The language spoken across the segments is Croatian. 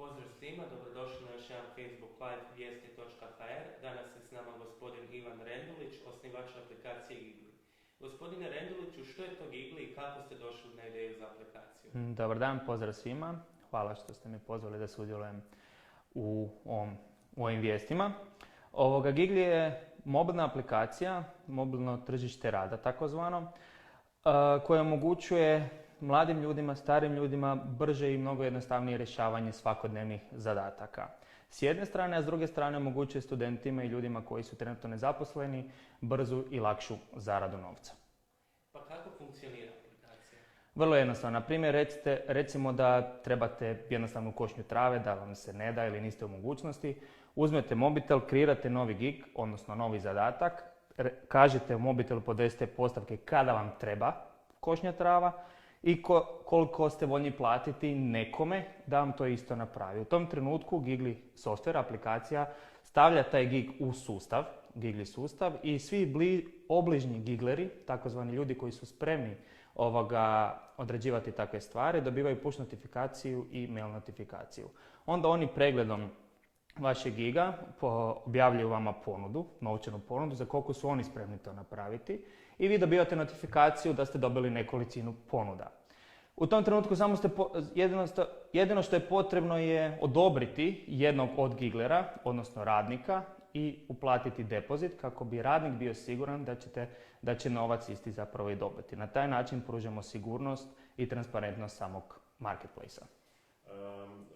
Pozdrav svima, dobrodošli na još jedan Facebook Live vijesti.hr. Danas je s nama gospodin Ivan Rendulić, osnivač aplikacije Gigli. Gospodine Renduliću, što je to Gigli i kako ste došli na ideju za aplikaciju? Dobar dan, pozdrav svima. Hvala što ste me pozvali da sudjelujem u ovim vijestima. Gigli je mobilna aplikacija, mobilno tržište rada takozvano, koje omogućuje mladim ljudima, starim ljudima brže i mnogo jednostavnije rješavanje svakodnevnih zadataka. S jedne strane, a s druge strane omogućuje studentima i ljudima koji su trenutno nezaposleni brzu i lakšu zaradu novca. Pa kako funkcionira aplikacija? Vrlo jednostavno. Na primjer, recimo da trebate jednostavnu košnju trave, da vam se ne da ili niste u mogućnosti. Uzmete mobitel, kreirate novi gig, odnosno novi zadatak, kažete u mobitelu, podesite postavke kada vam treba košnja trava i koliko ste voljni platiti nekome da vam to isto napravi. U tom trenutku Gigli software, aplikacija, stavlja taj gig u sustav, Gigli sustav, i svi obližnji gigleri, takozvani ljudi koji su spremni odrađivati takve stvari, dobivaju push notifikaciju i mail notifikaciju. Onda oni pregledom vašeg giga objavljuju vama ponudu, novčanu ponudu za koliko su oni spremni to napraviti i vi dobivate notifikaciju da ste dobili nekolicinu ponuda. U tom trenutku samo jedino što je potrebno je odobriti jednog od giglera, odnosno radnika, i uplatiti depozit kako bi radnik bio siguran da će novac isti zapravo i dobiti. Na taj način pružamo sigurnost i transparentnost samog marketplace-a.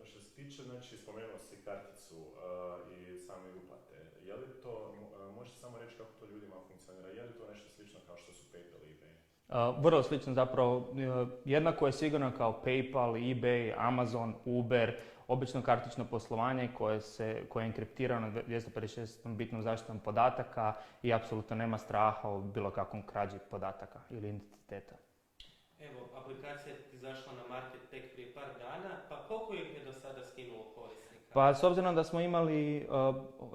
Što se tiče, znači, spomenuo si karticu i same uplate. Je li to, možete samo reći kako to ljudima funkcionira? Je li to nešto slično kao što su PayPal i eBay? Vrlo slično zapravo. Jednako je sigurno kao PayPal, eBay, Amazon, Uber, obično kartično poslovanje koje je enkriptirano 256 bitnom zaštitom podataka i apsolutno nema straha o bilo kakvom krađi podataka ili identiteta. Evo, aplikacija je izašla na market tek prije par dana, pa koliko ih je do sada skinulo korisnika? Pa s obzirom da smo imali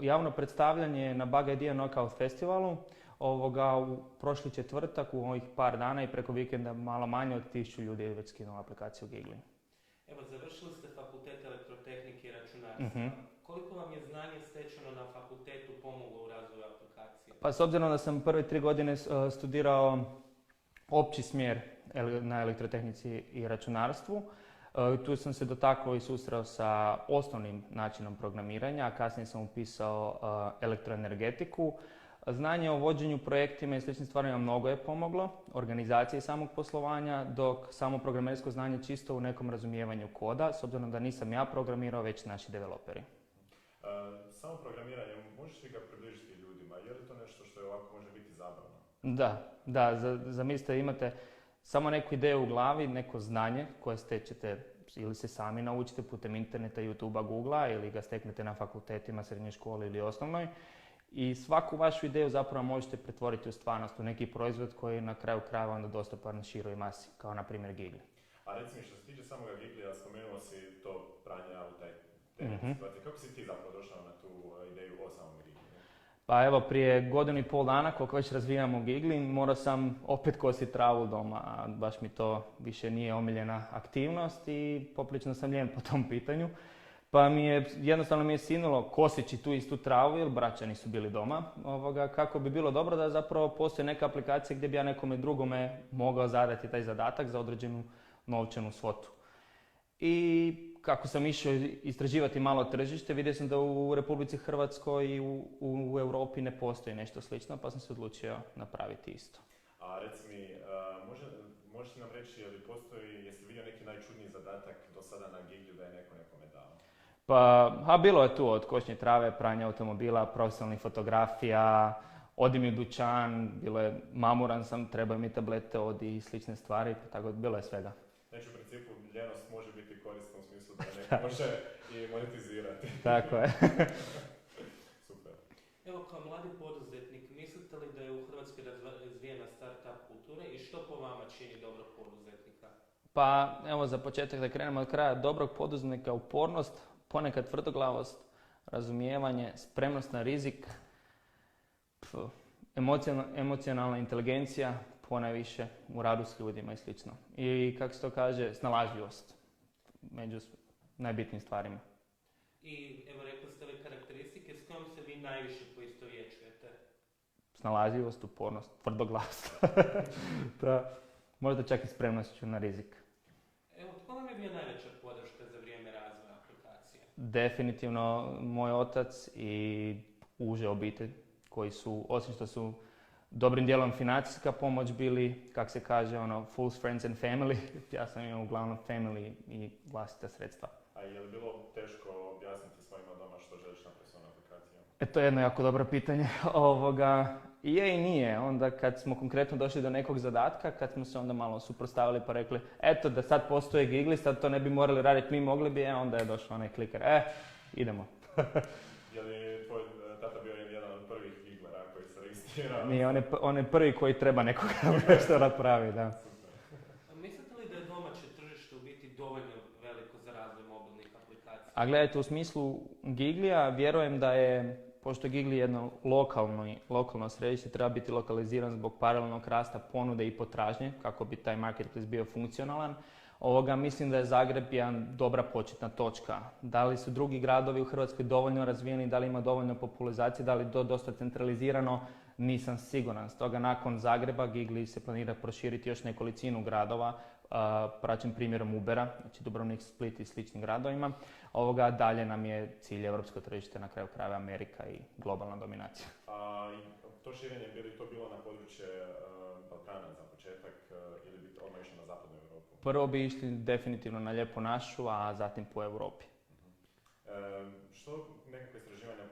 javno predstavljanje na Bug Idea Knockout festivalu, u prošli četvrtak, u ovih par dana i preko vikenda malo manje od 1000 ljudi je već skinulo aplikaciju Gigli. Evo, završili ste fakultet elektrotehnike i računarstva. Koliko vam je znanje stečeno na fakultetu pomoglo u razvoju aplikacije? Pa s obzirom da sam prve 3 godine studirao opći smjer na elektrotehnici i računarstvu, tu sam se dotakao i susreo sa osnovnim načinom programiranja, a kasnije sam upisao elektroenergetiku. Znanje o vođenju projektima i sličnim stvarima mnogo je pomoglo, organizaciji samog poslovanja, dok samo programersko znanje čisto u nekom razumijevanju koda, s obzirom da nisam ja programirao, već naši developeri. Samo programiranje, možeš li ga približiti ljudima? Je li to nešto što je ovako može biti zabavno? Da, zamislite, imate samo neku ideju u glavi, neko znanje koje stečete ili se sami naučite putem interneta, YouTubea, Googlea ili ga steknete na fakultetima, srednjoj školi ili osnovnoj. I svaku vašu ideju zapravo možete pretvoriti u stvarnost, u neki proizvod koji je na kraju krajeva onda dostupan široj masi, kao na primjer Gigli. A reci mi, što se tiče samoga Giglija, spomenuo si to pranje auta i situacije. Kako si ti zapravo došao na tu ideju o samom Gigliju? Pa evo, prije 1,5 dana, koliko već razvijamo Gigli, morao sam opet kositi travu doma, a baš mi to više nije omiljena aktivnost i poprilično sam lijen po tom pitanju. Pa jednostavno mi je sinulo koseći tu istu travu, jer braća nisu bili doma, kako bi bilo dobro da zapravo postoji neka aplikacija gdje bi ja nekome drugome mogao zadati taj zadatak za određenu novčanu svotu. I kako sam išao istraživati malo tržište, vidio sam da u Republici Hrvatskoj i u Europi ne postoji nešto slično, pa sam se odlučio napraviti isto. A reci mi, možeš nam reći jesi vidio neki najčudniji zadatak do sada na Gigliju da je neko nekome dao? Pa, bilo je tu od košnje trave, pranja automobila, profesionalnih fotografija, odi mi u dućan, bilo je mamuran sam, trebaju mi tablete, odi i slične stvari, tako bilo je svega. Znači, u principu, ljenost može biti korisna u smislu da neko može i monetizirati. Tako je. Super. Evo, kao mladi poduzetnik, mislite li da je u Hrvatskoj razvijena start-up kultura i što po vama čini dobrog poduzetnika? Pa, evo, za početak da krenemo od kraja, dobrog poduzetnika, upornost, ponekad tvrdoglavost, razumijevanje, spremnost na rizik, emocionalna inteligencija, ponajviše u radu s ljudima i slično. I kako se to kaže, snalažljivost među najbitnijim stvarima. I evo rekli ste ove karakteristike s kojom se vi najviše poistovjećujete. Snalažljivost, upornost, tvrdoglavstvo. Možda čak i spremnošću na rizik. Evo, tko vam je bio najveća podrška za vrijeme razvoja aplikacije? Definitivno moj otac i uže obitelj koji su, osim što su dobrim dijelom financijska pomoć bili, kak se kaže, full friends and family. Ja sam imao uglavnom family i vlastita sredstva. A je li bilo teško objasniti svojima doma što želiš napraviti s ovom aplikacijom? To je jedno jako dobro pitanje. Je i nije. Onda kad smo konkretno došli do nekog zadatka, kad smo se onda malo suprotstavili pa rekli eto da sad postoje Gigli, sad to ne bi morali raditi, mi mogli bi, onda je došao onaj kliker. Idemo. Je li tvoj tata bio jedan od prvih Giglera koji se registrirao? Nije, on je prvi koji treba nekoga nešto napravi, da. Mislite li da je domaće tržište u biti dovoljno veliko za razvoj mobilnih aplikacija? A gledajte, u smislu Giglija, vjerujem da je, pošto je Gigli jedno lokalno središte, treba biti lokaliziran zbog paralelnog rasta ponude i potražnje, kako bi taj marketplace bio funkcionalan. Mislim da je Zagreb jedan dobra početna točka. Da li su drugi gradovi u Hrvatskoj dovoljno razvijeni, da li ima dovoljno popularizacije, da li je to dosta centralizirano, nisam siguran. Stoga nakon Zagreba Gigli se planira proširiti još nekolicinu gradova, praćen primjerom Ubera, znači Dubrovnik, Split i sličnim gradovima. Dalje nam je cilj europsko tržište, na kraju krajeva Amerika i globalna dominacija. To širenje, bi li to bilo na područje Balkana za početak ili bi odmah išlo na zapadnu Europu? Prvo bi išli definitivno na Lijepu našu, a zatim po Europi. Što nekakve istraživanja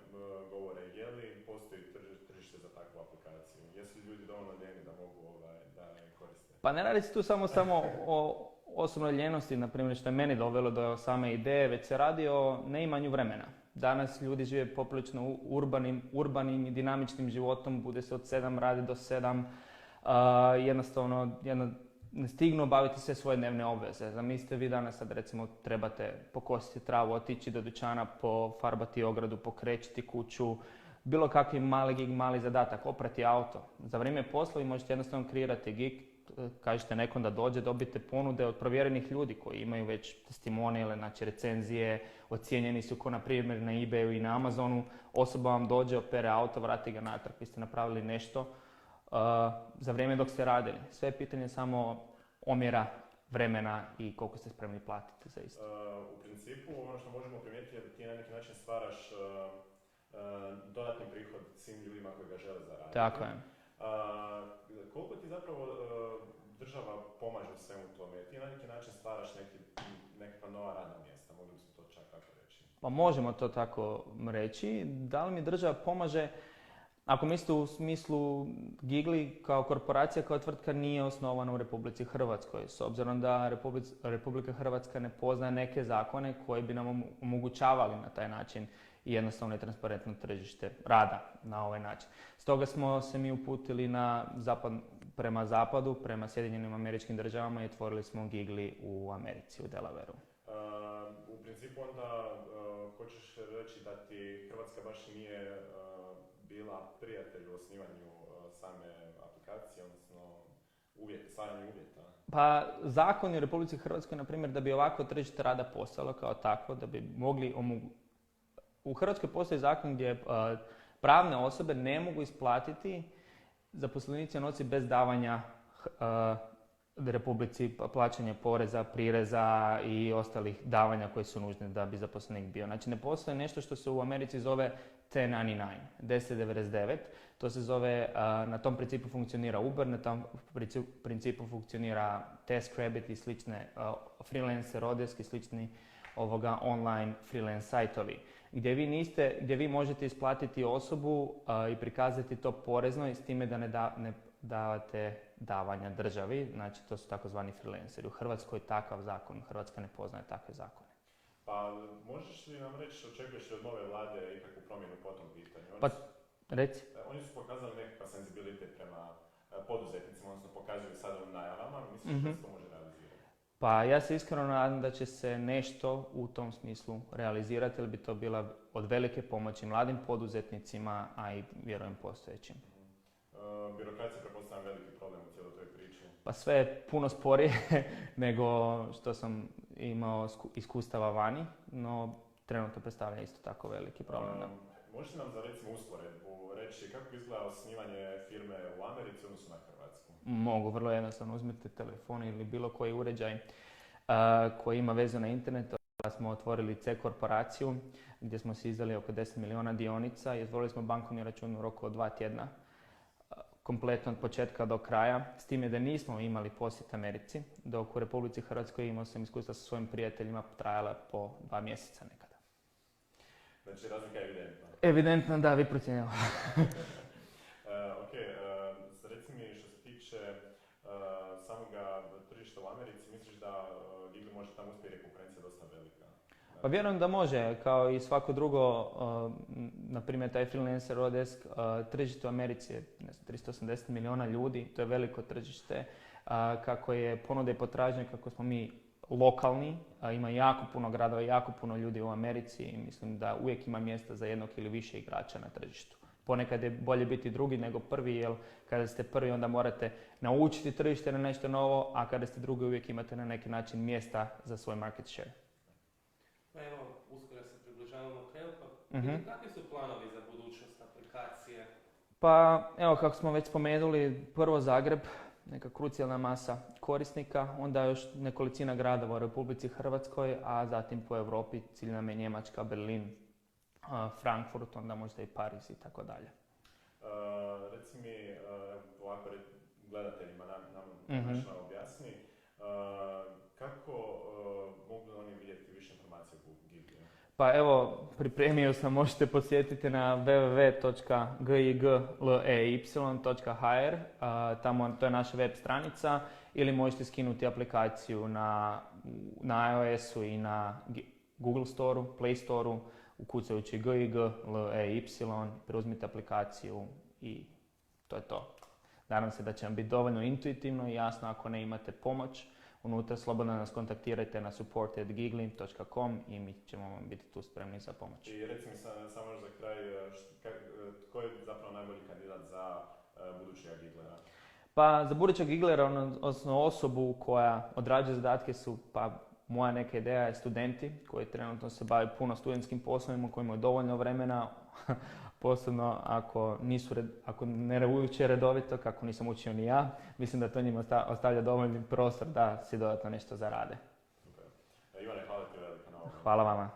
govore? Je li postoji tržište za takvu aplikaciju? Jesu li ljudi dovoljno ljeni da mogu da je koriste? Pa ne radi se tu samo o osobnoj ljenosti, na primjer, što je meni dovelo do same ideje, već se radi o neimanju vremena. Danas ljudi žive poprilično urbanim i dinamičnim životom, bude se od 7 radi do 7, jednostavno ne stignu obaviti sve svoje dnevne obveze. Zamislite vi danas sad recimo trebate pokositi travu, otići do dućana, pofarbati ogradu, pokrečiti kuću, bilo kakvi mali gig, mali zadatak, oprati auto. Za vrijeme posla vi možete jednostavno kreirati gig, kažete nekom da dođe, dobite ponude od provjerenih ljudi koji imaju već testimonijale, znači recenzije, ocijenjeni su ko na primjer na eBayu i na Amazonu, osoba vam dođe, opere auto, vrati ga natrag, vi ste napravili nešto za vrijeme dok ste radili. Sve je pitanje samo omjera vremena i koliko ste spremni platiti za isto. U principu ono što možemo primijetiti je da ti na neki način stvaraš dodatni prihod svim ljudima koji ga žele zaraditi. Tako je. Koliko ti zapravo država pomaže u svemu tome? Ti na neki način stvaraš nekakva nova radna mjesta, mogli bismo to čak tako reći. Pa možemo to tako reći. Da li mi država pomaže? Ako mislite u smislu Gigli kao korporacija, kao tvrtka nije osnovana u Republici Hrvatskoj, s obzirom da Republika Hrvatska ne poznaje neke zakone koji bi nam omogućavali na taj način jednostavno i transparentno tržište rada na ovaj način. Stoga smo se mi uputili prema zapadu, prema Sjedinjenim Američkim Državama i otvorili smo Gigli u Americi, u Delawareu. U principu onda hoćeš reći da ti Hrvatska baš nije bila prijatelj u osnivanju same aplikacije, odnosno stvaranje uvjeta? Pa zakon u Republici Hrvatskoj, na primjer, da bi ovako tržište rada postalo kao takvo, da bi mogli U Hrvatskoj postoji zakon gdje pravne osobe ne mogu isplatiti zaposlenici novci bez davanja Republici plaćanje poreza, prireza i ostalih davanja koji su nužni da bi zaposlenik bio. Znači ne postoji nešto što se u Americi zove 1099, 1099. To se zove, na tom principu funkcionira Uber, na tom principu funkcionira TaskRabbit i slične freelancer, Odesk i slični online freelance sajtovi. Gdje vi možete isplatiti osobu i prikazati to porezno i s time da ne davate davanja državi, znači to su takozvani freelanceri. U Hrvatskoj takav zakon, Hrvatska ne poznaje takve zakone. Pa možeš li nam reći, očekuješ li od nove vlade ikakvu promjenu po tom pitanju? Reci. Oni su pokazali nekakav senzibilitet prema poduzetnicima, odnosno pokazuju sada u najavama, misliš da se to može realizirati? Pa ja se iskreno nadam da će se nešto u tom smislu realizirati, jer bi to bila od velike pomoći mladim poduzetnicima, a i vjerujem postojećim. Birokracija prepostavlja veliki problem u cijeloj toj priči. Pa sve je puno sporije nego što sam imao iskustava vani, no trenutno predstavlja isto tako veliki problem. Možete nam za recimo usporedbu reći kako izgleda osnivanje firme u Americi odnosno na Hrvatsku? Mogu, vrlo jednostavno. Uzmite telefon ili bilo koji uređaj koji ima vezu na internetu. Smo otvorili C korporaciju gdje smo si izdali oko 10 milijuna dionica i otvorili smo bankovni račun u roku od 2 tjedna. Kompletno od početka do kraja, s time da nismo imali posjet Americi, dok u Republici Hrvatskoj imao sam iskustva sa svojim prijateljima trajala po 2 mjeseca nekada. Znači razlika je evidentna. Evidentno, da, vi procjenjavate. Ok, reci mi što se tiče samoga tržišta u Americi, misliš da Gigli može tamo uspjeti jer je konkurencija dosta velika? Pa vjerujem da može, kao i svako drugo, na primjer taj freelancer Odesk, tržište u Americi je 380 milijuna ljudi, to je veliko tržište, kako je ponuda i potražnja, kako smo mi lokalni, ima jako puno gradova, jako puno ljudi u Americi i mislim da uvijek ima mjesta za jednog ili više igrača na tržištu. Ponekad je bolje biti drugi nego prvi, jer kada ste prvi onda morate naučiti tržište na nešto novo, a kada ste drugi uvijek imate na neki način mjesta za svoj market share. Pa evo, uskoro se približavamo kraju, pa kakvi su planovi za budućnost aplikacije? Pa evo, kako smo već spomenuli, prvo Zagreb, neka krucijalna masa korisnika, onda još nekolicina gradova u Republici Hrvatskoj, a zatim po Europi, cilj nam je Njemačka, Berlin, Frankfurt, onda možda i Pariz i tako dalje. Reci mi, ovako gledateljima nam objasni, kako mogu oni vidjeti više informacija o Gigliju? Pa evo, pripremio sam, možete posjetiti na www.gigley.hr, tamo to je naša web stranica, ili možete skinuti aplikaciju na iOS-u i na Google Store-u, Play Store-u, ukucajući GIGLEY, preuzmite aplikaciju i to je to. Nadam se da će vam biti dovoljno intuitivno i jasno. Ako ne imate pomoć unutra, slobodno nas kontaktirajte na support@gigley.com i mi ćemo vam biti tu spremni za pomoć. I reci mi samo još za kraj, tko je zapravo najbolji kandidat za budućeg Giglera? Pa za budućeg Giglera, odnosno osobu koja odrađuje zadatke su, pa moja neka ideja je studenti koji trenutno se bave puno studentskim poslovima, koji imaju dovoljno vremena, posebno ako ne uče redovito, kako nisam učio ni ja, mislim da to njima ostavlja dovoljni prostor da si dodatno nešto zarade. Super. Ivane, hvala ti velika na ovom. Hvala vama.